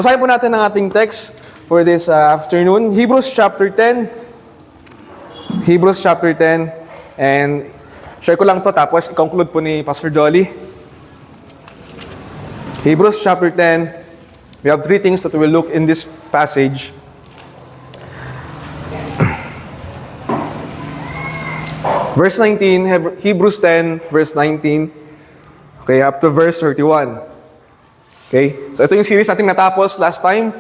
Basahin po natin ang ating text for this afternoon. Hebrews chapter 10. Hebrews chapter 10. And share ko lang to tapos i-conclude po ni Pastor Jolly. Hebrews chapter 10. We have three things that we will look in this passage. Verse 19, Hebrews 10, verse 19. Okay, up to verse 31. Okay? So ito yung series natin natapos last time.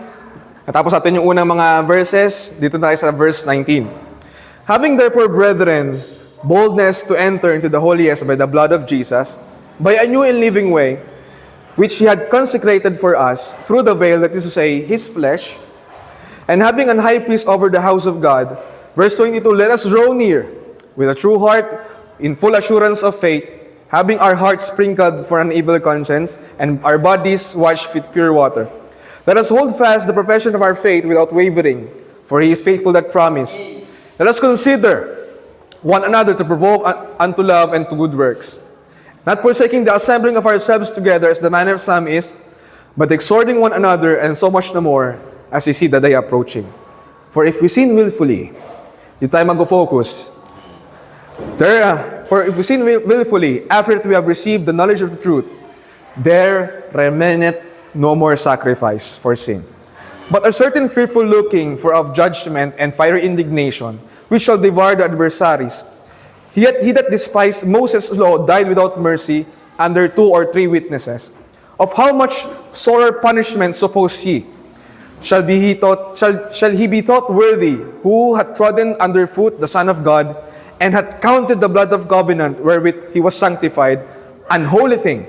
Natapos natin yung unang mga verses. Dito tayo sa verse 19. Having therefore, brethren, boldness to enter into the holiest by the blood of Jesus, by a new and living way, which He had consecrated for us, through the veil, that is to say, His flesh, and having an high priest over the house of God, verse 22, let us draw near, with a true heart, in full assurance of faith, having our hearts sprinkled for an evil conscience, and our bodies washed with pure water. Let us hold fast the profession of our faith without wavering, for He is faithful that promise. Let us consider one another to provoke unto love and to good works, not forsaking the assembling of ourselves together as the manner of some is, but exhorting one another, and so much the more as you see the day approaching. For if we sin willfully, di tayo mag-focus. For if we sin willfully, after that we have received the knowledge of the truth, there remaineth no more sacrifice for sin, but a certain fearful looking for of judgment and fiery indignation, which shall devour the adversaries. Yet he that despised Moses' law died without mercy under 2 or 3 witnesses. Of how much sorer punishment suppose ye? Shall he be thought worthy, who hath trodden under foot the Son of God, and hath counted the blood of covenant wherewith he was sanctified an holy thing?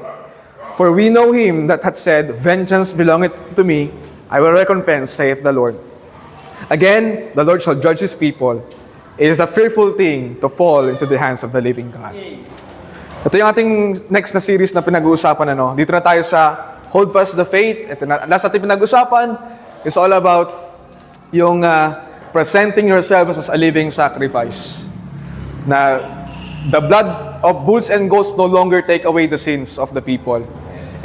For we know him that hath said, vengeance belongeth to me, I will recompense, saith the Lord. Again, the Lord shall judge his people. It is a fearful thing to fall into the hands of the living God. Ito yung ating next na series na pinag-uusapan. Dito na tayo sa Hold Fast the Faith. Ito na, last natin pinag-uusapan is all about yung presenting yourselves as a living sacrifice. Na the blood of bulls and goats no longer take away the sins of the people.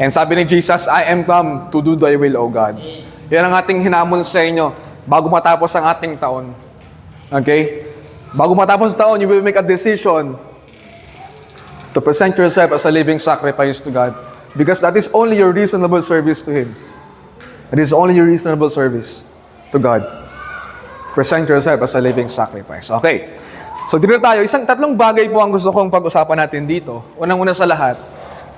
And sabi ni Jesus, I am come to do thy will, O God. Yan ang ating hinamon sa inyo bago matapos ang ating taon. Okay? Bago matapos ang taon, you will make a decision to present yourself as a living sacrifice to God. Because that is only your reasonable service to Him. It is only your reasonable service to God. Present yourself as a living sacrifice. Okay. So dito tayo, tatlong bagay po ang gusto kong pag-usapan natin dito. Unang-una sa lahat,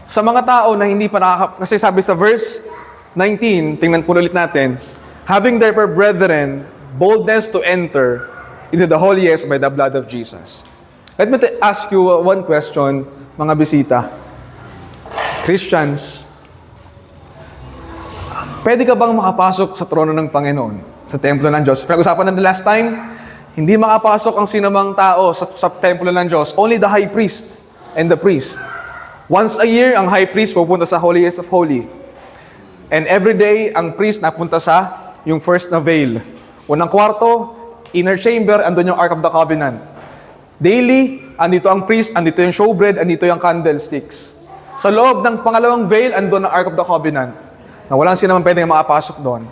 sa mga tao na hindi pa kasi sabi sa verse 19, tingnan po ulit natin, having therefore, brethren, boldness to enter into the holiest by the blood of Jesus. Let me ask you one question, mga bisita. Christians, pwede ka bang makapasok sa trono ng Panginoon, sa templo ng Diyos? Pinag-usapan natin last time, hindi makapasok ang sinamang tao sa templo ng Diyos. Only the high priest and the priest. Once a year, ang high priest pupunta sa holiest of holy. And every day, ang priest napunta sa yung first na veil. Unang kwarto, inner chamber, andun yung Ark of the Covenant. Daily, andito ang priest, andito yung showbread, andito yung candlesticks. Sa loob ng pangalawang veil, andun ang Ark of the Covenant. Na walang sinamang pwedeng makapasok doon.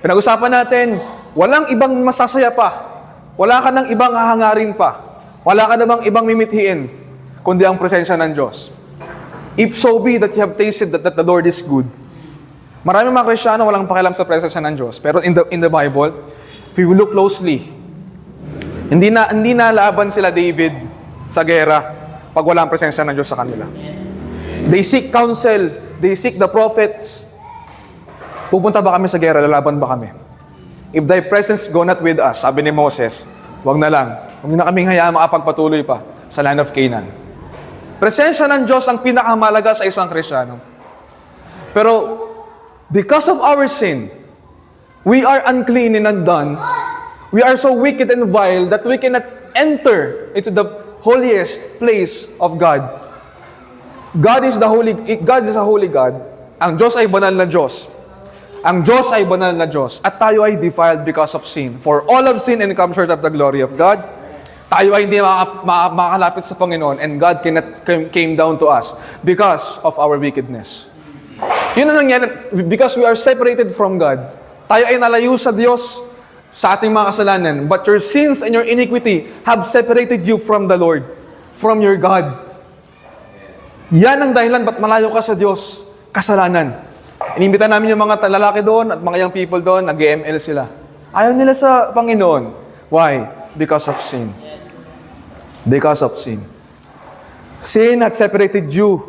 Pinag-usapan natin, walang ibang masasaya pa. Wala ka ng ibang hahangarin pa. Wala ka namang ibang mimithiin, kundi ang presensya ng Diyos. If so be that you have tasted that the Lord is good. Marami mga Kristyano walang pakialam sa presensya ng Diyos. Pero in the Bible, if you look closely, hindi na laban sila David sa gera pag walang presensya ng Diyos sa kanila. They seek counsel, they seek the prophets. Pupunta ba kami sa gera, lalaban ba kami? If thy presence go not with us, sabi ni Moses, wag na lang. Huwag na kaming hayaan makapagpatuloy pa sa land of Canaan. Presensya ng Diyos ang pinakamalaga sa isang Kristyano. Pero, because of our sin, we are unclean and undone. We are so wicked and vile that we cannot enter into the holiest place of God. God is a holy God. Ang Diyos ay banal na Diyos. Ang Diyos ay banal na Diyos at tayo ay defiled because of sin. For all of sin and come short of the glory of God. Tayo ay hindi makakalapit sa Panginoon and God came down to us because of our wickedness. Yun ang because we are separated from God. Tayo ay nalayo sa Diyos sa ating mga kasalanan. But your sins and your iniquity have separated you from the Lord, from your God. Yan ang dahilan ba't malayo ka sa Diyos. Kasalanan. Inimbita namin yung mga lalaki doon at mga young people doon, nag-ML sila. Ayaw nila sa Panginoon. Why? Because of sin. Because of sin. Sin had separated you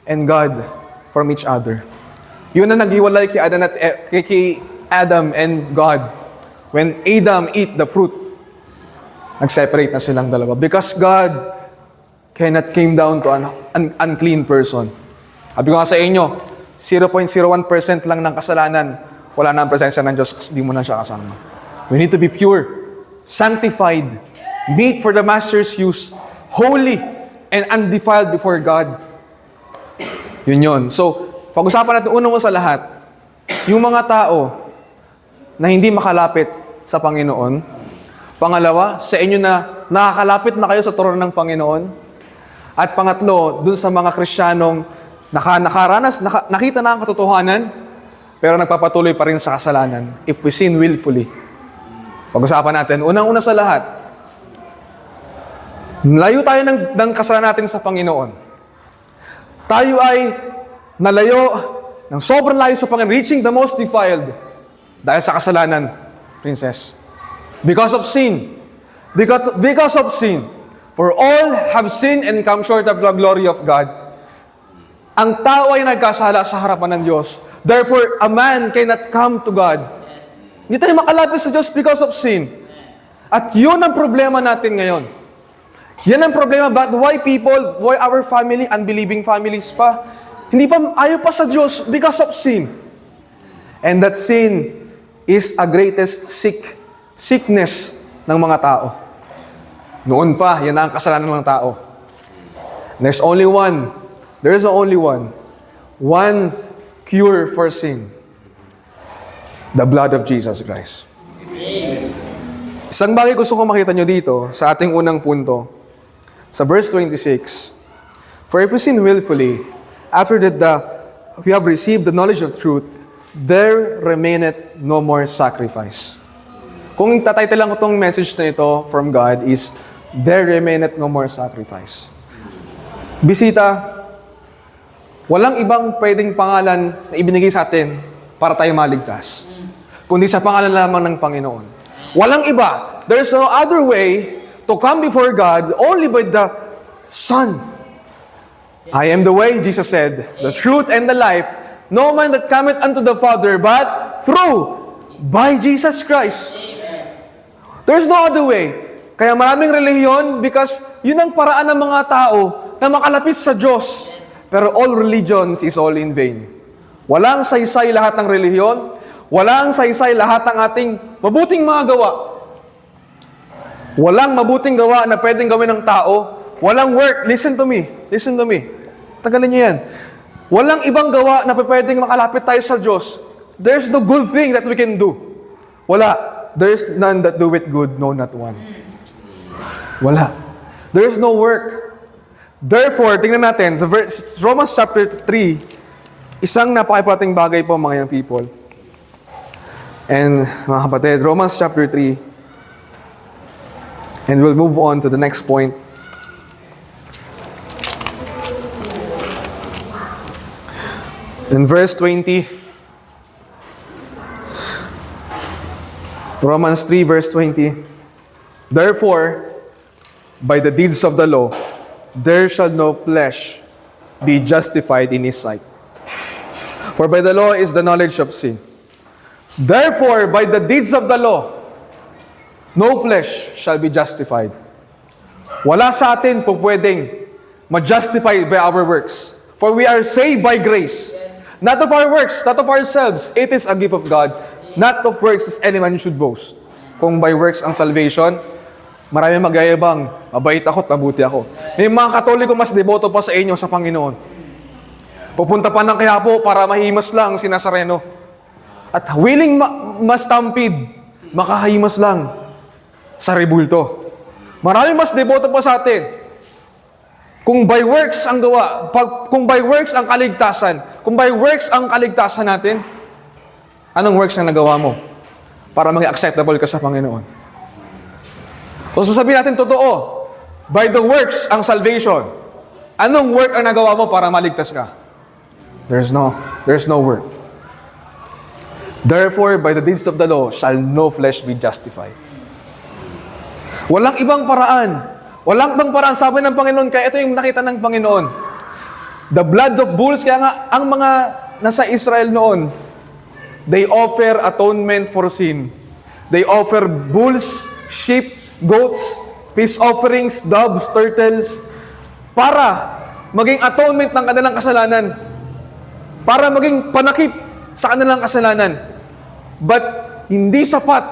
and God from each other. Yun na naghiwalay kay Adam and God. When Adam ate the fruit, nag-separate na silang dalawa. Because God cannot came down to an unclean person. Sabi ko nga sa inyo, 0.01% lang ng kasalanan, wala na ang presensya ng Diyos kasi di mo na siya kasama. We need to be pure, sanctified, meet for the Master's use, holy, and undefiled before God. Yun. So, pag-usapan natin una mo sa lahat, yung mga tao na hindi makalapit sa Panginoon. Pangalawa, sa inyo na nakakalapit na kayo sa trono ng Panginoon. At pangatlo, dun sa mga Kristiyanong nakita na ang katotohanan, pero nagpapatuloy pa rin sa kasalanan if we sin willfully. Pag-usapan natin, unang-una sa lahat, layo tayo ng kasalanan natin sa Panginoon. Tayo ay nalayo ng sobrang layo sa Panginoon, reaching the most defiled dahil sa kasalanan, princess. Because of sin. Because of sin. For all have sinned and come short of the glory of God. Ang tao ay nagkasala sa harapan ng Diyos. Therefore, a man cannot come to God. Hindi tayo makalapit sa Diyos because of sin. At yun ang problema natin ngayon. Yan ang problema, but why our family, unbelieving families pa, ayaw pa sa Diyos because of sin. And that sin is a greatest sickness ng mga tao. Noon pa, yan ang kasalanan ng tao. There's only one cure for sin. The blood of Jesus Christ. Isang bagay gusto ko makita nyo dito sa ating unang punto. Sa verse 26, for if we sin willfully, after that we have received the knowledge of truth, there remaineth no more sacrifice. Kung tatitle lang ko itong message na ito from God is, there remaineth no more sacrifice. Bisita, walang ibang pwedeng pangalan na ibinigay sa atin para tayo maligtas, kundi sa pangalan lamang ng Panginoon. Walang iba. There's no other way to come before God only by the Son. I am the way, Jesus said, the truth and the life. No man that cometh unto the Father but by Jesus Christ. There's no other way. Kaya maraming relihiyon because yun ang paraan ng mga tao na makalapit sa Diyos. Pero all religions is all in vain. Walang saysay lahat ng relihiyon. Walang saysay lahat ng ating mabuting mga gawa. Walang mabuting gawa na pwedeng gawin ng tao. Walang work. Listen to me. Tagalin niyo yan. Walang ibang gawa na pwedeng makalapit tayo sa Diyos. There's no good thing that we can do. Wala. There's none that do it good, no, not one. Wala. There's no work. Therefore, tingnan natin, sa Romans chapter 3, isang napaka-importanting bagay po mga young people. And mga kapatid, Romans chapter 3, and we'll move on to the next point. In verse 20, Romans 3 verse 20, therefore, by the deeds of the law, there shall no flesh be justified in his sight. For by the law is the knowledge of sin. Therefore, by the deeds of the law, no flesh shall be justified. Wala sa atin po pwedeng ma-justify by our works. For we are saved by grace. Not of our works, not of ourselves. It is a gift of God. Not of works as anyone should boast. Kung by works ang salvation, marami magyayabang, mabait ako at mabuti ako. May mga Katoliko mas deboto pa sa inyo sa Panginoon. Pupunta pa ng Quiapo para mahimas lang si Nazareno. At willing mastampid, makahimas lang sa rebulto. Marami mas deboto pa sa atin. Kung by works ang gawa, kung by works ang kaligtasan, kung kung by works ang kaligtasan natin, anong works ang nagawa mo para maging acceptable ka sa Panginoon? Kung sasabihin natin totoo, by the works ang salvation, anong work ang nagawa mo para maligtas ka? There's no work. Therefore, by the deeds of the law, shall no flesh be justified. Walang ibang paraan. Walang ibang paraan. Sabi ng Panginoon, kaya ito yung nakita ng Panginoon. The blood of bulls, kaya nga, ang mga nasa Israel noon, they offer atonement for sin. They offer bulls, sheep, goats, peace offerings, doves, turtles, para maging atonement ng kanilang kasalanan. Para maging panakip sa kanilang kasalanan. But hindi sapat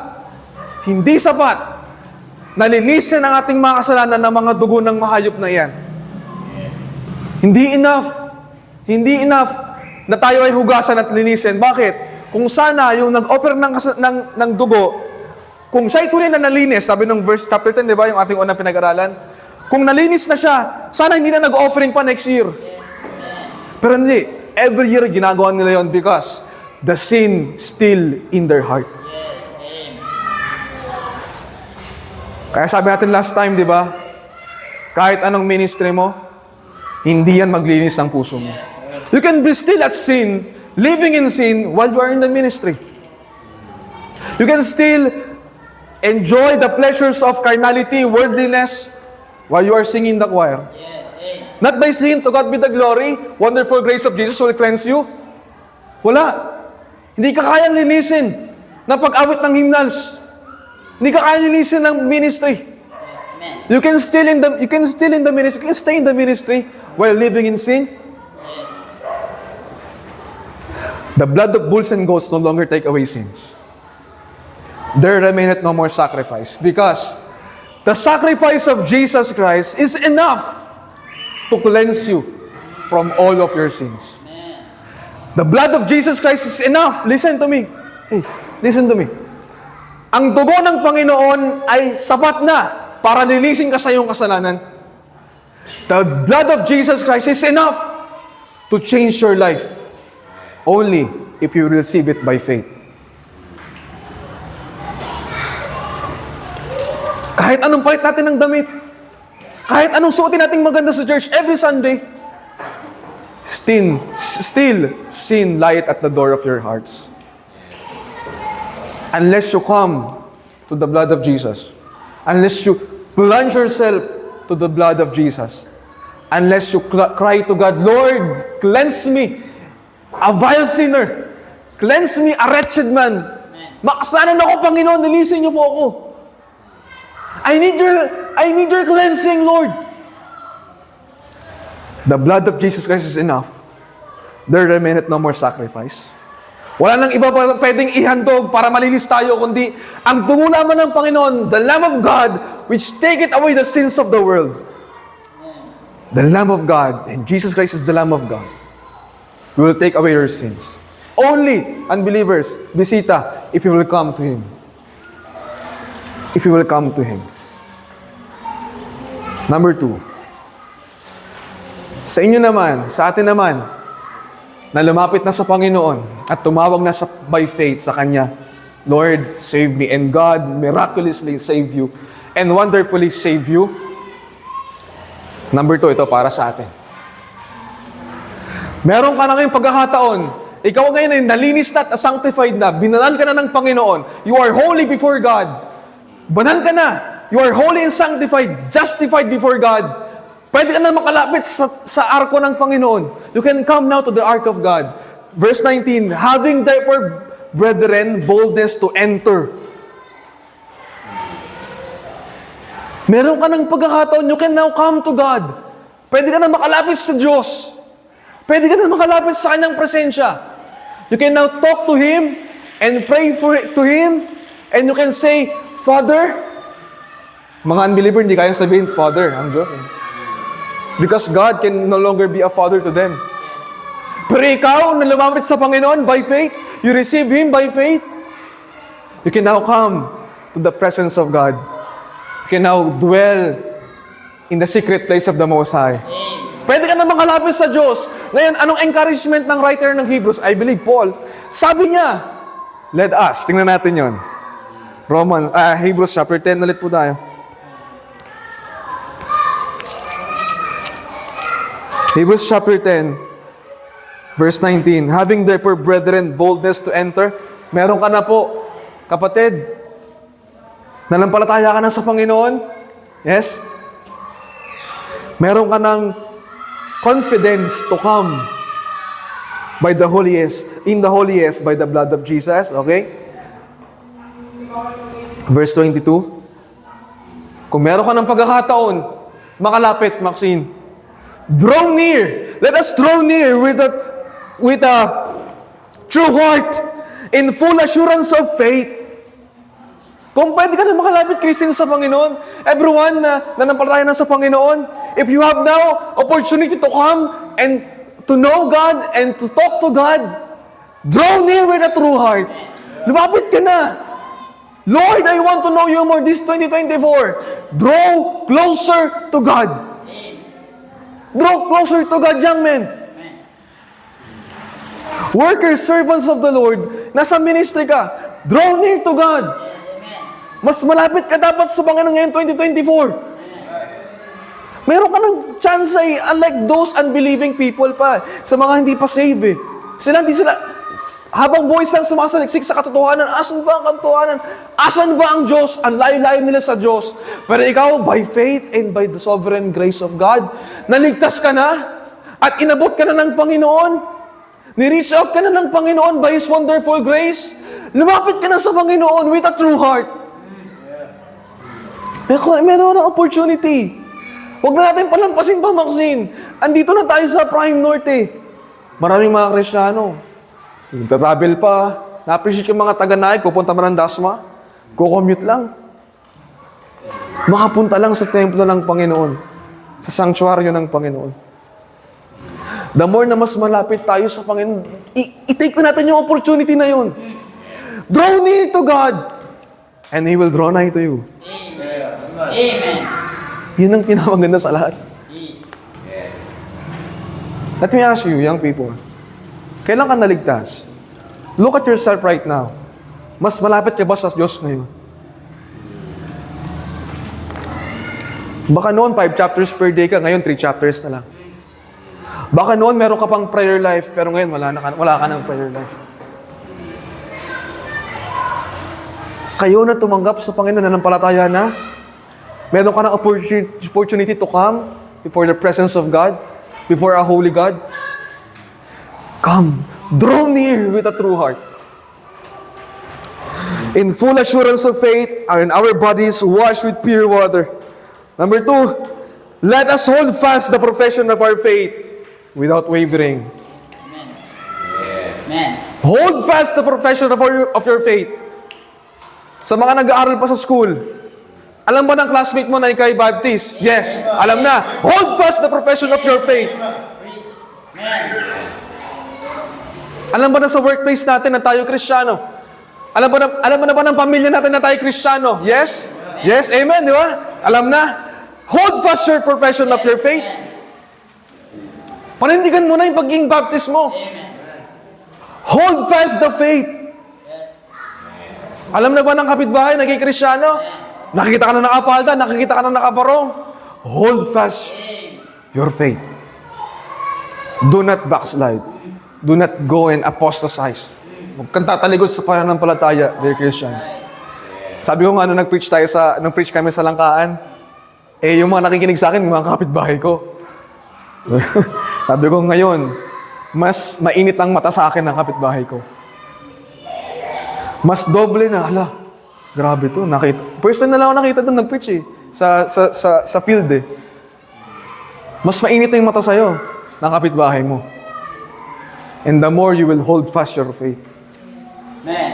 nalinisin ang ating mga kasalanan ng mga dugo ng mahayop na iyan. Hindi enough na tayo ay hugasan at linisin. Bakit? Kung sana yung nag-offer ng dugo, kung siya'y tunay na nalinis, sabi ng verse chapter 10, di ba, yung ating unang pinag-aralan, kung nalinis na siya, sana hindi na nag-offering pa next year. Pero hindi, every year ginagawa nila yon because the sin still in their heart. Kaya sabi natin last time, di ba? Kahit anong ministry mo, hindi yan maglinis ng puso mo. You can be still at sin, living in sin while you are in the ministry. You can still enjoy the pleasures of carnality, worldliness, while you are singing the choir. Not by sin, to God be the glory, wonderful grace of Jesus will cleanse you. Wala. Hindi ka kayang linisin na pag-awit ng hymnals. Hindi ka kayang linisin ng ministry. You can still in the ministry, you can stay in the ministry while living in sin. The blood of bulls and goats no longer take away sins. There remaineth no more sacrifice, because the sacrifice of Jesus Christ is enough to cleanse you from all of your sins. The blood of Jesus Christ is enough. Listen to me. Hey, listen to me. Ang dugo ng Panginoon ay sapat na para linisin ka sa iyong kasalanan. The blood of Jesus Christ is enough to change your life only if you receive it by faith. Kahit anong palit natin ng damit, kahit anong suotin nating maganda sa church every Sunday, still sin lieth at the door of your hearts. Unless you come to the blood of Jesus, unless you plunge yourself to the blood of Jesus, unless you cry to God, Lord, cleanse me, a vile sinner, cleanse me, a wretched man. Makasalanan ako, Panginoon, nilisin niyo po ako. I need your cleansing, Lord. The blood of Jesus Christ is enough. There remaineth no more sacrifice. Wala nang iba pa pwedeng ihandog para malinis tayo, kundi ang dugo lamang ng Panginoon, the Lamb of God, which taketh away the sins of the world. The Lamb of God, and Jesus Christ is the Lamb of God, who will take away your sins. Only unbelievers, bisita, if you will come to Him. If you will come to Him. Number 2. Sa inyo naman, sa atin naman, na lumapit na sa Panginoon at tumawag na by faith sa Kanya, Lord, save me. And God miraculously save you and wonderfully save you. Number 2, ito para sa atin. Meron ka na ngayong pagkakataon. Ikaw ngayon ay nalinis na at sanctified na. Binanal ka na ng Panginoon. You are holy before God. Banal ka na. You are holy and sanctified, justified before God. Pwede ka na makalapit sa arko ng Panginoon. You can come now to the ark of God. Verse 19, having therefore, brethren, boldness to enter. Meron ka ng pagkakataon, you can now come to God. Pwede ka na makalapit sa Diyos. Pwede ka na makalapit sa Kanyang presensya. You can now talk to Him and pray to Him, and you can say, Father. Mga unbeliever, hindi kayang sabihin, Father, ang Diyos. Because God can no longer be a father to them. Pero ikaw, na lumapit sa Panginoon by faith, you receive Him by faith, you can now come to the presence of God. You can now dwell in the secret place of the Most High. Pwede ka na makalapit sa Diyos. Ngayon, anong encouragement ng writer ng Hebrews? I believe Paul. Sabi niya, let us. Tingnan natin yon. Hebrews chapter 10 ulit po tayo. Hebrews chapter 10, verse 19. Having therefore, brethren, boldness to enter. Meron ka na po, kapatid. Nanampalataya ka na sa Panginoon. Yes? Meron ka ng confidence to come by the holiest, in the holiest, by the blood of Jesus. Okay? Verse 22. Kung meron ka ng pagkakataon, makalapit, Maxine. Draw near. Let us draw near with a true heart, in full assurance of faith. Kung pwede ka na makalapit, Christian, sa Panginoon, everyone na nanampalataya na sa Panginoon, if you have now opportunity to come and to know God and to talk to God, draw near with a true heart. Lumapit ka na. Lord, I want to know you more this 2024. Draw closer to God. Draw closer to God, young men. Workers, servants of the Lord, nasa ministry ka, draw near to God. Mas malapit ka dapat sa Panginoon ngayon 2024. Meron ka ng chance ay unlike those unbelieving people pa, sa mga hindi pa save eh. Hindi sila, habang boys lang sumasaliksik sa katotohanan, asan ba ang katotohanan? Asan ba ang Diyos? Ang layo-layo nila sa Diyos. Pero ikaw, by faith and by the sovereign grace of God, naligtas ka na at inabot ka na ng Panginoon. Ni-reach out ka na ng Panginoon by His wonderful grace. Lumapit ka na sa Panginoon with a true heart. Meron na opportunity. Huwag na natin palampasin pa, Maxine. Andito na tayo sa Prime North eh. Maraming mga Kristiyano. Nagtatravel pa. Na-appreciate yung mga taga-Naik. Pupunta man ng Dasma. Kukommute lang. Makapunta lang sa templo ng Panginoon. Sa sanctuaryo ng Panginoon. The more na mas malapit tayo sa Panginoon, i-take na natin yung opportunity na yun. Draw near to God, and He will draw nigh to you. Amen. Yun ang pinamaganda sa lahat. Let me ask you, young people, kailan ka naligtas? Look at yourself right now. Mas malapit ka ba sa Diyos ngayon? Baka noon, 5 chapters per day ka, ngayon 3 chapters na lang. Baka noon, meron ka pang prayer life, pero ngayon, wala ka ng prayer life. Kayo na tumanggap sa Panginoon, nanampalataya na, meron ka ng opportunity to come before the presence of God, before a holy God. Come, draw near with a true heart. In full assurance of faith, and our bodies washed with pure water. Number 2, let us hold fast the profession of our faith without wavering. Amen. Hold fast the profession of your faith. Sa mga nag-aaral pa sa school, alam ba ng classmate mo na ikay Baptist? Yes, alam na. Hold fast the profession of your faith. Alam ba na sa workplace natin na tayo Kristiyano? Alam mo na ba ng pamilya natin na tayo Kristiyano? Yes? Yes, amen, di ba? Alam na. Hold fast your profession of your faith. Panindigan mo na yung pagiging Baptist mo. Hold fast the faith. Alam na ba ng kapitbahay, naging Kristiyano? Nakikita ka na nakapalda, nakikita ka na nakabarong. Hold fast your faith. Do not backslide. Do not go and apostatize. Huwag kang tatalikod sa pananampalataya, dear Christians. Sabi ko nga, nung nag-preach kami sa Langkaan, yung mga nakikinig sa akin, yung mga kapitbahay ko. Sabi ko ngayon, mas mainit ang mata sa akin ng kapitbahay ko. Mas doble na, grabe to, nakita. Person na lang ako nakita doon nag-preach eh. Sa field eh. Mas mainit na yung mata sa'yo ng kapitbahay mo. And the more you will hold fast your faith. Amen.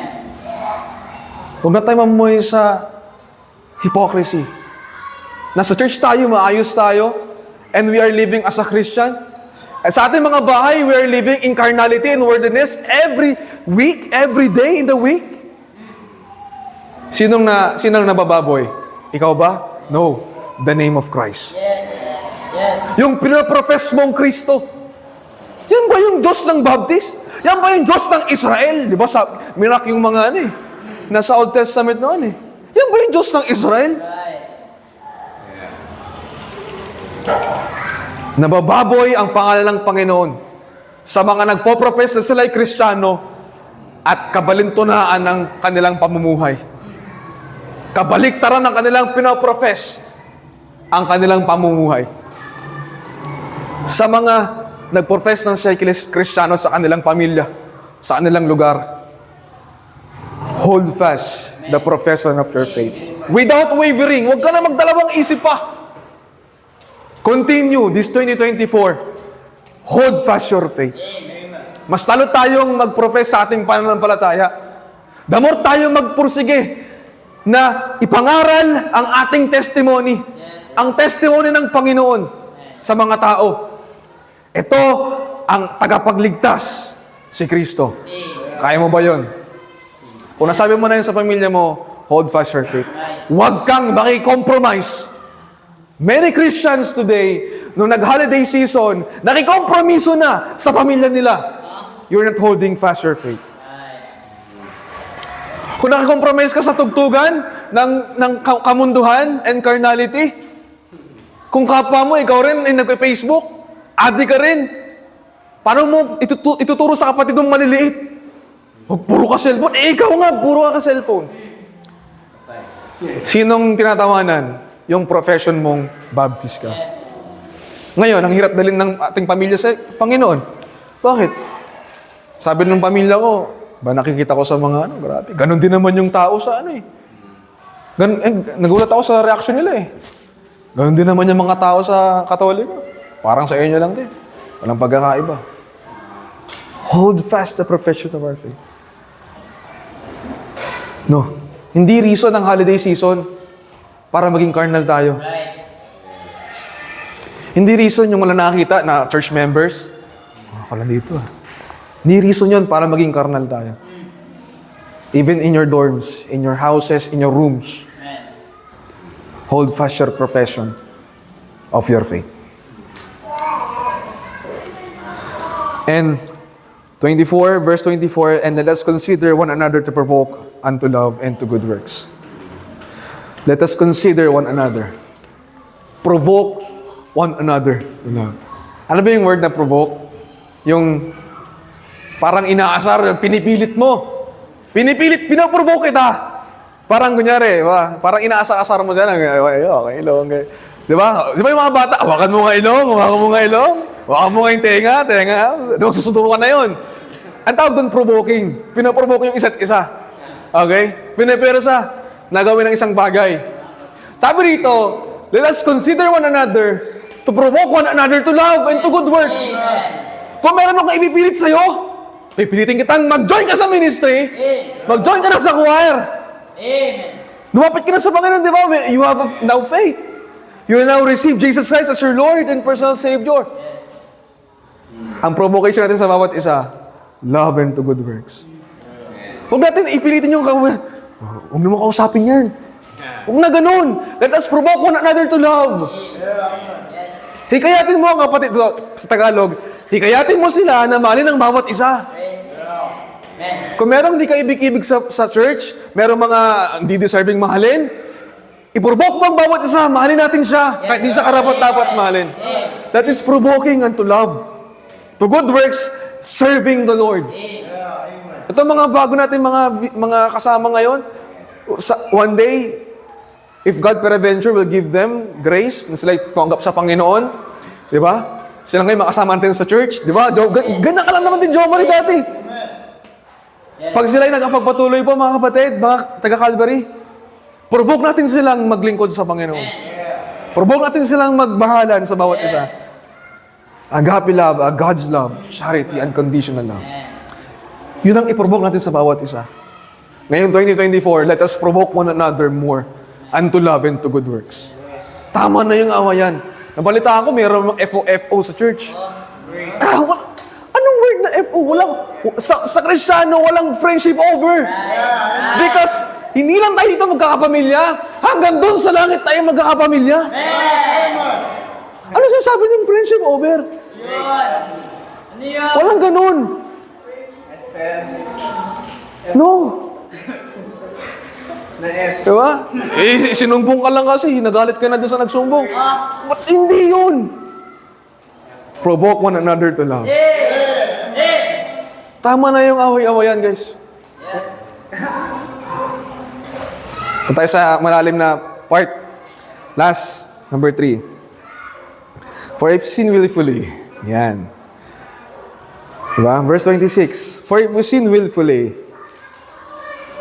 Huwag na tayo mamuhay sa hypocrisy. Nasa church tayo, maayos tayo, and we are living as a Christian. Sa ating mga bahay, we are living in carnality and worldliness every week, every day in the week. Sinong nabababoy? Ikaw ba? No. The name of Christ. Yes. Yes. Yung pinaprofess mong Kristo. Yan ba yung Diyos ng Baptist? Yan ba yung Diyos ng Israel? Di ba sa mirak yung mga ano eh, nasa Old Testament noon eh. Yan ba yung Diyos ng Israel? Nabababoy ang pangalan ng Panginoon sa mga nagpo-profess na sila'y Kristiyano at kabalintunaan ng kanilang pamumuhay. Kabaliktaran ng kanilang pinoprofess ang kanilang pamumuhay. Sa mga nagprofess ng sila'y Kristiyano sa kanilang pamilya, sa kanilang lugar, hold fast the profession of your faith. Without wavering, huwag ka na magdalawang isip pa. Continue this 2024. Hold fast your faith. Mas lalo tayong mag-profess sa ating pananampalataya. The more tayong magpursige na ipangaral ang ating testimony. Ang testimony ng Panginoon sa mga tao. Ito ang tagapagligtas, si Kristo. Kaya mo ba yun? Kung nasabi mo na yun sa pamilya mo, hold fast your faith. Huwag kang maki-compromise. Many Christians today, nung nag-holiday season, nakikompromiso na sa pamilya nila. You're not holding fast your faith. Kung nakikompromise ka sa tugtugan ng kamunduhan and carnality, kung kapwa mo, ikaw rin ay nagpe-Facebook, adi ka rin, paano mo ituturo sa kapatid mong maliliit? Puro ka cellphone. Ikaw nga, puro ka cellphone. Sinong tinatawanan? Yung profession mong Baptist ka. Ngayon, ang hirap dalhin ng ating pamilya sa Panginoon. Bakit? Sabi ng pamilya ko, ba nakikita ko sa mga grabe. Ganon din naman yung tao sa nagulat ako sa reaction nila eh. Ganon din naman yung mga tao sa Katoliko. Parang sa inyo lang din. Walang pagkakaiba. Hold fast the profession of our faith. No. Hindi reason ang holiday season para maging carnal tayo. Hindi reason yung wala nakakita na church members. Ako lang dito ah. Hindi reason yun para maging carnal tayo. Even in your dorms, in your houses, in your rooms. Hold fast your profession of your faith. And 24, verse 24, and let us consider one another to provoke unto love and to good works. Let us consider one another. Provoke one another. Ano ba yung word na provoke? Yung parang inaasar, pinipilit mo. Pinaprovoke kita. Parang kunyari, parang inaasar-asar mo dyan. Okay, ilong. Di ba? Di ba yung mga bata, hawakan mo nga ilong, hawakan mo nga yung tenga. Susutukan na yun. Ang tawag doon, provoking. Pinaprovoke yung isa't isa. Okay? Pinapersa na gawin ng isang bagay. Sabi rito, let us consider one another to provoke one another to love and to good works. Kung meron akong ipipilit sa'yo, pipilitin kitang mag-join ka sa ministry, mag-join ka na sa choir. Lumapit ka na sa Panginoon, di ba? You have now faith. You will now receive Jesus Christ as your Lord and personal Savior. Ang provocation natin sa bawat isa, love and to good works. Huwag natin ipilitin yung huwag naman kausapin yan. Huwag na ganun. Let us provoke one another to love. Hikayatin mo ang kapatid, sa Tagalog, hikayatin mo sila na mahalin ang bawat isa. Kung merong di ka ibig-ibig sa church, merong mga hindi deserving mahalin, iprovoke mo ang bawat isa, mahalin natin siya, kahit di siya karapat-dapat mahalin. That is provoking unto love. To good works, serving the Lord. Ito mga bago natin mga kasama ngayon, one day, if God peradventure will give them grace na sila tumanggap sa Panginoon, di ba? Sila ngayon makasama natin sa church, di ba? Ganyan ka lang naman din, Jomari, dati. Pag sila ay nagpagpatuloy po, mga kapatid, mga taga-Calvary, provoke natin silang maglingkod sa Panginoon. Provoke natin silang magbahalan sa bawat isa. Agape love, God's love, charity, unconditional love. Yun ang iprovoke natin sa bawat isa. Ngayon, 2024, let us provoke one another more unto love and to good works. Tama na yung awayan. Nabalita ako, mayroon FO sa church. Anong word na FO? Sa Kristiyano, walang friendship over. Because hindi lang tayo dito magkakapamilya, hanggang doon sa langit tayo magkakapamilya. Ano sinasabi ng friendship over? Ano yan? Walang ganun. No. Diba? Sinumbong ka lang kasi, nagalit ka na doon sa nagsumbong. But hindi yun. Provoke one another to love. Tama na yung away-awayan, guys. Punta tayo sa malalim na part. Last, number 3. For if sin willfully. Yan. Diba? Verse 26. For if we sin willfully,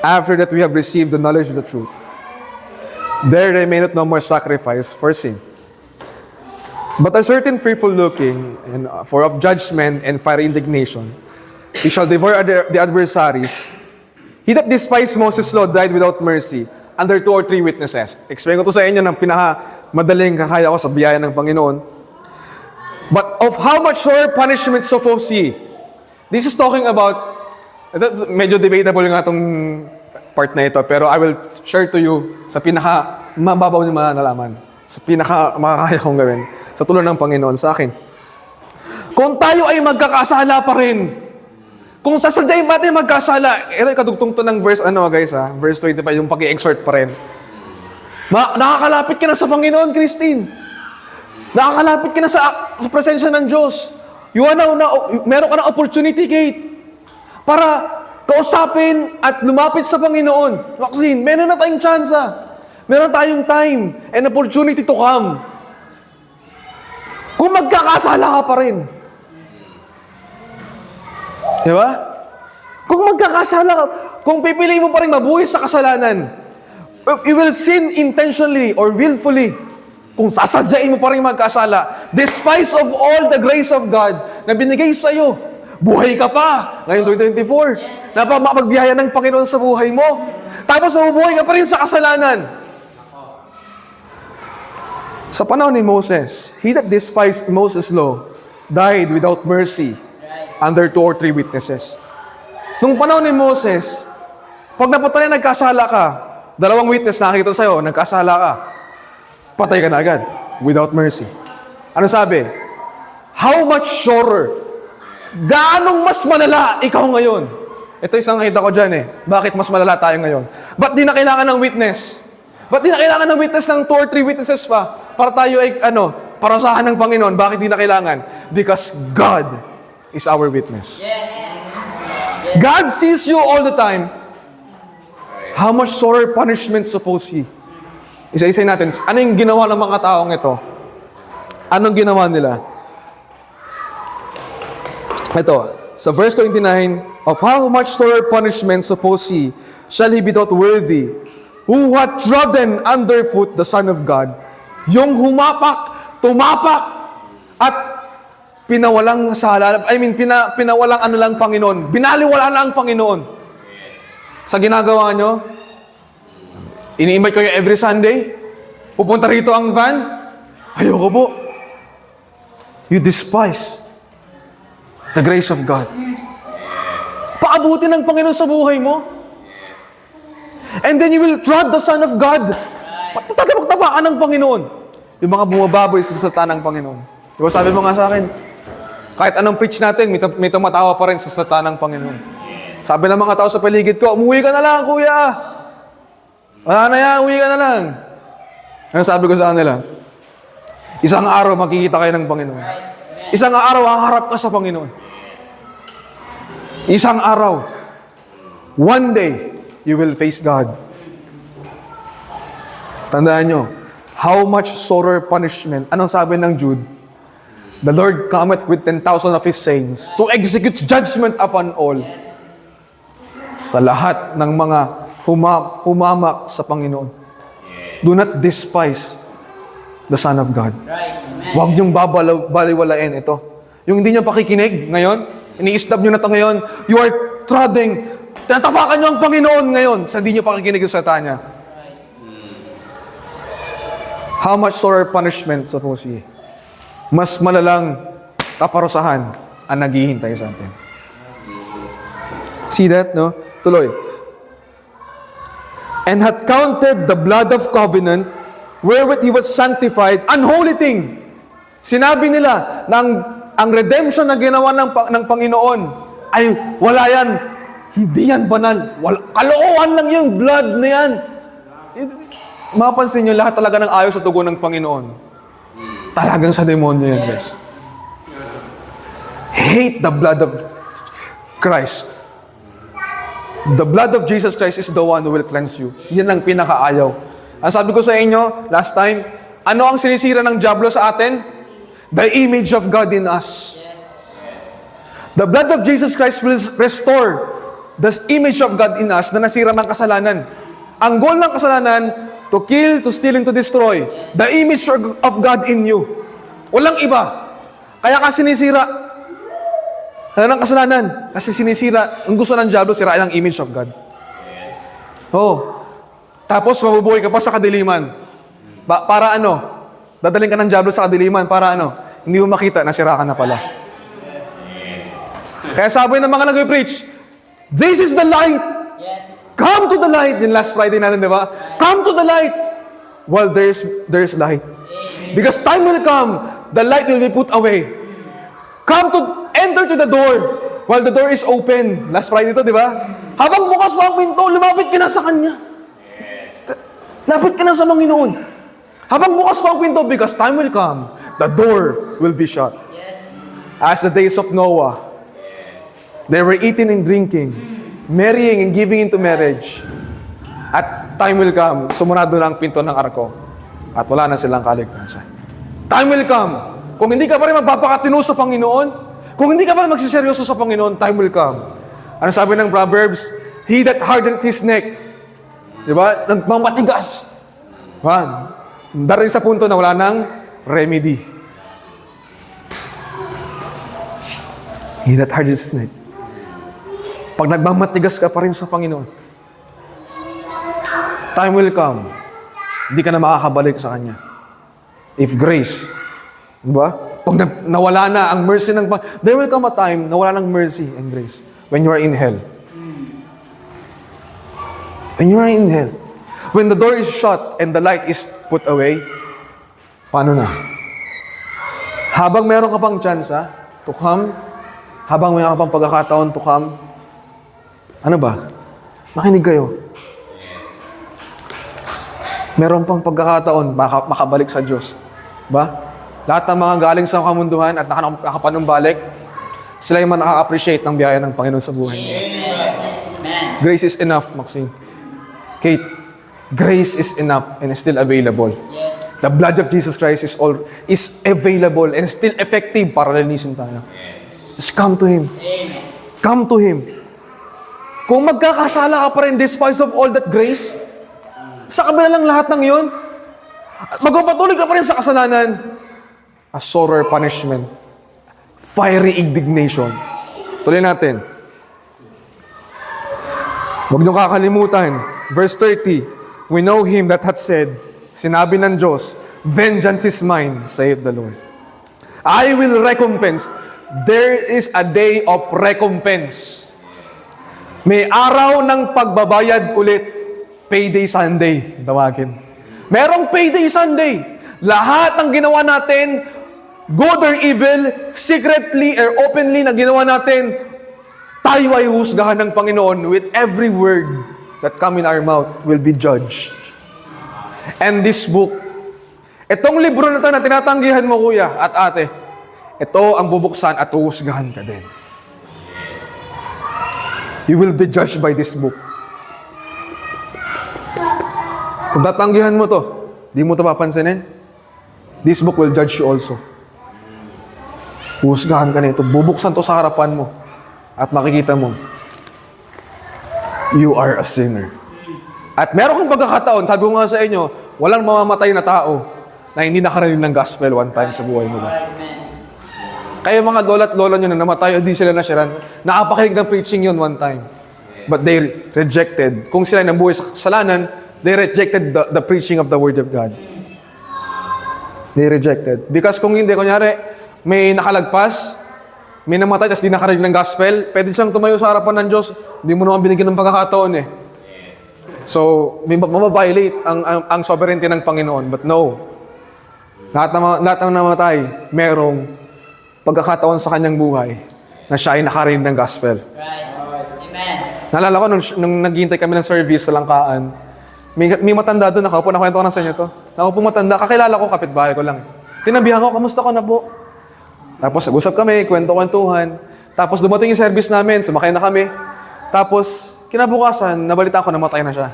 after that we have received the knowledge of the truth, there remaineth no more sacrifice for sin, but a certain fearful looking, and for of judgment and fiery indignation, he shall devour the adversaries. He that despised Moses' law died without mercy, under 2 or 3 witnesses. Explain ko to sa inyo ng pinaka-madaling kakaya ko sa biyaya ng Panginoon. But of how much sore punishment suppose ye? This is talking about, medyo debatable nga itong part na ito, pero I will share to you sa pinaka-mababaw niyo nalaman, sa pinaka-makakaya kong gawin, sa tulong ng Panginoon sa akin. Kung tayo ay magkakasala pa rin, kung sasadyain natin magkasala, ito yung kadugtong to ng verse, verse 25, yung pag-i-exhort pa rin. Nakakalapit ka na sa Panginoon, Christine. Nakakalapit ka na sa presensya ng Diyos. Meron ka ng opportunity, Kate, para kausapin at lumapit sa Panginoon. Maxine, meron na tayong chance. Meron tayong time and opportunity to come. Kung magkakasala ka pa rin. Diba? Kung magkakasala ka, kung pipiliin mo pa rin mabuhay sa kasalanan, if you will sin intentionally or willfully, kung sasadyain mo pa rin magkasala, despite of all the grace of God na binigay sa iyo, buhay ka pa. Ngayon 2024, napagbiyaya ng Panginoon sa buhay mo. Tapos mabubuhay ka pa rin sa kasalanan. Sa panahon ni Moses, he that despised Moses' law died without mercy under 2 or 3 witnesses. Nung panahon ni Moses, pag napatay nagkasala ka, 2 witness nakita sa'yo, nagkasala ka, patay ka na agad without mercy. Ano sabi? How much surer? Gaanong mas malala ikaw ngayon? Ito isang nakita ko dyan eh. Bakit mas malala tayo ngayon? Ba't di na kailangan ng witness? Ba't di na kailangan ng witness ng 2 or 3 witnesses pa? Para tayo ay, parasahan ng Panginoon. Bakit di na kailangan? Because God is our witness. God sees you all the time. How much sorer punishment suppose ye? Isa-isay natin. Ano yung ginawa ng mga taong ito? Anong ginawa nila? Ito, sa verse 29, of how much sorer punishment suppose ye shall he be thought worthy, who hath trodden underfoot the Son of God, yung tumapak, at pinawalang pinawalang Panginoon. Binaliwala na ang Panginoon. Sa ginagawa nyo, ini-invite kayo every Sunday, pupunta rito ang van, ayoko po. You despise the grace of God. Paabutin ng Panginoon sa buhay mo. And then you will trod the Son of God. Tatabak-tabakan ng Panginoon. Yung mga bumababoy sa salita ng Panginoon. Diba sabi mo nga sa akin, kahit anong preach natin, may tumatawa pa rin sa salita ng Panginoon. Sabi ng mga tao sa paligid ko, umuwi ka na lang, kuya. Wala na yan, umuwi ka na lang. Ano sabi ko sa kanila? Isang araw makikita kayo ng Panginoon. Isang araw haharap ka sa Panginoon. Isang araw. One day, you will face God. Tandaan nyo, how much sorer punishment. Anong sabi ng Jude? The Lord cometh with 10,000 of His saints to execute judgment upon all. Sa lahat ng mga humamak sa Panginoon. Do not despise the Son of God. Huwag niyong baliwalain ito. Yung hindi niyo pakikinig ngayon, ini-stop niyo na ito ngayon, you are trodding, tinatapakan niyo ang Panginoon ngayon sa hindi niyo pakikinig sa salita niya. How much sorer punishment suppose ye? Mas malalang kaparusahan ang naghihintay sa atin. See that, no? Tuloy. And had counted the blood of covenant wherewith he was sanctified, unholy thing. Sinabi nila na ang redemption na ginawa ng Panginoon ay wala yan. Hindi yan banal. Kaloohan lang yung blood na yan. Mapansin nyo, lahat talaga ng ayaw sa tugon ng Panginoon. Talagang sa demonyo yan, guys. Hate the blood of Christ. The blood of Jesus Christ is the one who will cleanse you. Yan ang pinakaayaw. Ang sabi ko sa inyo, last time, ano ang sinisira ng diablo sa atin? The image of God in us. The blood of Jesus Christ will restore the image of God in us na nasira ng kasalanan. Ang goal ng kasalanan, to kill, to steal, and to destroy. The image of God in you. Walang iba. Kaya ka sinisira ng kasalanan. Kasi sinisira, ang gusto ng diablo, sirain ang image of God. Oh. Tapos mabubuhay ka pa sa kadiliman. Para ano? Dadaling ka ng diablo sa kadiliman. Para ano? Hindi mo makita, nasira ka na pala. Kaya sabi ng mga nag-preach, this is the light. Yes. Come to the light. Yung last Friday natin, di ba? Come to the light. Well, there's light. Because time will come, the light will be put away. Enter to the door while the door is open. Last Friday to, di ba? Habang bukas pa ang pinto, lumapit ka na sa Kanya. Lapit ka na sa Panginoon. Habang bukas pa ang pinto, because time will come, the door will be shut. Yes. As the days of Noah, they were eating and drinking, marrying and giving into marriage. At time will come, sumunado na ang pinto ng arko. At wala na silang kaligtasan. Time will come. Kung hindi ka pa rin magpapakatino sa Panginoon, kung hindi ka pa rin magsiseryoso sa Panginoon, time will come. Ano sabi ng Proverbs? He that hardeneth his neck, di ba? Nagmamatigas. Darating sa punto na wala nang remedy. He that hardeneth his neck. Pag nagmamatigas ka pa rin sa Panginoon, time will come. Hindi ka na makakabalik sa Kanya. If grace, di ba? Pag nawala na ang mercy ng Panginoon, there will come a time na wala ng mercy and grace when you are in hell. When you are in hell. When the door is shut and the light is put away, paano na? Habang meron ka pang chance to come, habang meron ka pang pagkakataon to come, ano ba? Makinig kayo. Meron pang pagkakataon, makabalik sa Diyos. Ba? Lahat ng mga galing sa kamunduhan at nakapanumbalik, sila yung nakaka-appreciate ng biyaya ng Panginoon sa buhay niya. Amen. Grace is enough, Maxine. Kate, grace is enough and is still available. Yes. The blood of Jesus Christ is available and still effective para linisin tayo. Just come to Him. Amen. Come to Him. Kung magkakasala ka pa rin despite of all that grace, sa kabila lang lahat ng yun, at magpapatuloy ka pa rin sa kasalanan, a sorrow punishment, fiery indignation. Tuloy natin. Huwag niyo kakalimutan. Verse 30, we know Him that hath said, sinabi ng Diyos, vengeance is mine, saith the Lord. I will recompense. There is a day of recompense. May araw ng pagbabayad ulit. Payday Sunday, tawagin. Merong payday Sunday. Lahat ng ginawa natin, good or evil, secretly or openly na ginawa natin, tayo ay husgahan ng Panginoon with every word that come in our mouth will be judged. And this book, itong libro na ito na tinatanggihan mo, kuya at ate, ito ang bubuksan at husgahan ka din. You will be judged by this book. Kung tatanggihan mo to, di mo to papansinin, this book will judge you also. Husgahan ka nito. Bubuksan to sa harapan mo. At makikita mo, you are a sinner. At meron kang pagkakataon, sabi ko nga sa inyo, walang mamamatay na tao na hindi nakarinig ng gospel one time sa buhay mo. Kaya mga lola at lola nyo na namatay, hindi sila nasyaran. Nakapakinig ng preaching yun one time. But they rejected. Kung sila nabuhay sa kasalanan, they rejected the preaching of the Word of God. They rejected. Because kung hindi, kunyari, may nakalagpas, may namatay, tapos di nakarinig ng gospel, pwede siyang tumayo sa harapan ng Diyos, hindi mo naman binigyan ng pagkakataon eh. So, mamaviolate ang sovereignty ng Panginoon. But no. Lahat ng namatay, merong pagkakataon sa kanyang buhay na siya ay nakarinig ng gospel. Right. Amen. Naalala ko, nung naghihintay kami ng service sa Langkaan, may matanda doon, nakaupo, nakwento ko na sa inyo to. Nakaupo matanda, kakilala ko, kapitbahay ko lang. Tinabihan ko, kamusta ka na po? Tapos nag-usap kami, kwento-kwentuhan. Tapos dumating yung service namin, sumakay na kami. Tapos, kinabukasan, nabalita ko, namatay na siya.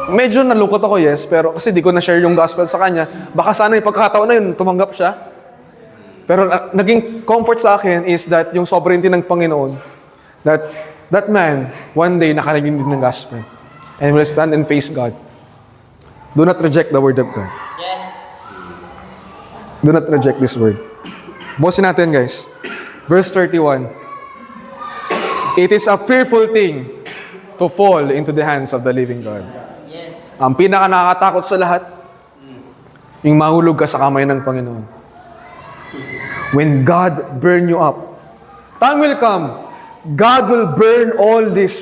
Medyo nalungkot ako, yes, pero kasi di ko na-share yung gospel sa kanya. Baka sana yung pagkakataon na yun, tumanggap siya. Pero naging comfort sa akin is that yung sovereignty ng Panginoon, that man, one day, nakarinig ng gospel. And will stand and face God. Do not reject the word of God. Yes. Do not reject this word. Bukasin natin, guys. Verse 31. It is a fearful thing to fall into the hands of the living God. Yes. Ang pinaka nakakatakot sa lahat, yung mahulog ka sa kamay ng Panginoon. When God burn you up, time will come, God will burn all this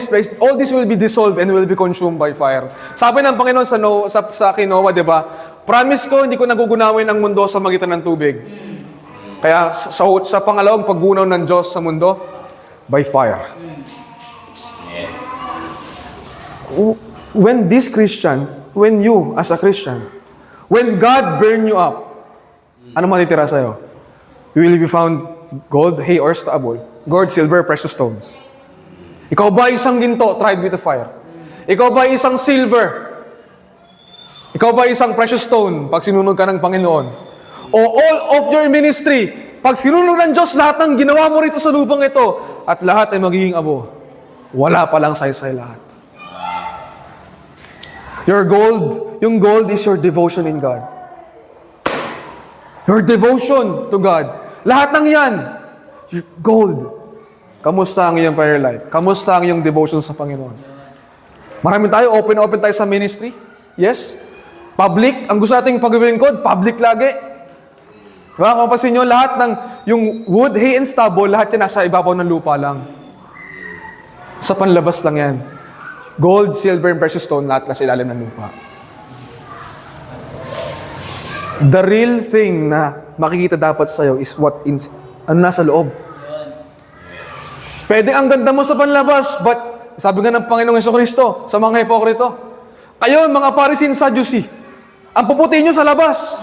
place, all this will be dissolved and will be consumed by fire. Sabi ng Panginoon sa Noah, di ba? Promise ko, hindi ko nagugunawin ang mundo sa magitan ng tubig. Kaya sa pangalawang paggunaw ng Diyos sa mundo, by fire. When you as a Christian, when God burn you up, ano matitira sa'yo? You will be found gold, hay, or stubble. Gold, silver, precious stones. Ikaw ba isang ginto, tried with the fire? Ikaw ba isang silver? Ikaw ba isang precious stone pag sinunod ka ng Panginoon? O all of your ministry, pag sinunod ng Diyos lahat ng ginawa mo rito sa lupang ito, at lahat ay magiging abo, wala palang saysay lahat. Yung gold is your devotion in God. Your devotion to God. Lahat ng yan, gold. Kamusta ang iyong prayer life? Kamusta ang iyong devotion sa Panginoon? Marami tayo, open tayo sa ministry. Yes? Public. Ang gusto nating paglilingkod, public lagi. Diba? Kung mapasin nyo, lahat ng yung wood, hay, and stubble, lahat yan nasa ibabaw ng lupa lang. Sa panlabas lang yan. Gold, silver, and precious stone, lahat nasa ilalim ng lupa. The real thing na makikita dapat sa'yo is ano nasa loob. Pwede ang ganda mo sa panlabas, but sabi nga ng Panginoong Jesucristo sa mga hipokrito, kayo, mga Pharisee and Sadducee, ang puputi nyo sa labas.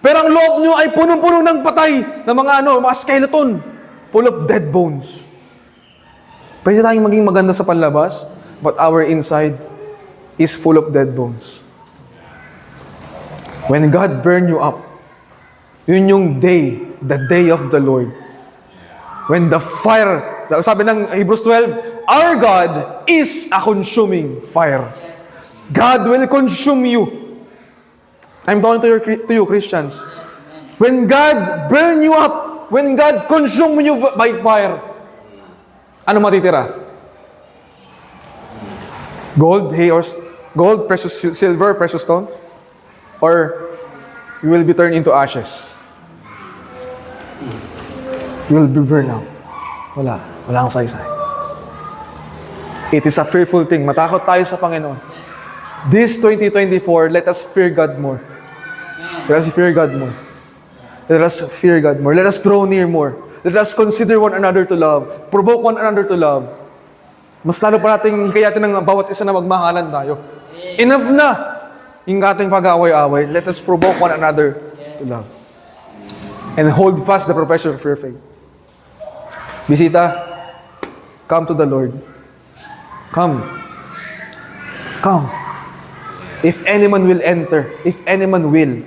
Pero ang loob nyo ay punong-puno ng patay ng mga skeleton, full of dead bones. Pwede tayong maging maganda sa panlabas, but our inside is full of dead bones. When God burn you up, yun yung day, the day of the Lord. When the fire, sabi ng Hebrews 12, our God is a consuming fire. God will consume you. I'm talking to you Christians. When God burn you up, when God consume you by fire, ano matitira? Gold, hay, or gold, precious silver, precious stones? Or you will be turned into ashes? You will be burned out. Wala akong saysay. It is a fearful thing. Matakot tayo sa Panginoon. This 2024, let us fear God more. Let us fear God more. Let us fear God more. Let us draw near more. Let us consider one another to love. Provoke one another to love. Mas lalo pa natin hikayatin ng bawat isa na magmahalan tayo. Enough na yung ating pag-away-away. Let us provoke one another to love. And hold fast the profession of your faith. Bisita, come to the Lord. Come. If anyone will enter, if anyone will,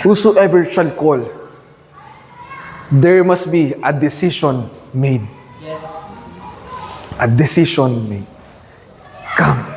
whosoever shall call, there must be a decision made. Yes. A decision made. Come.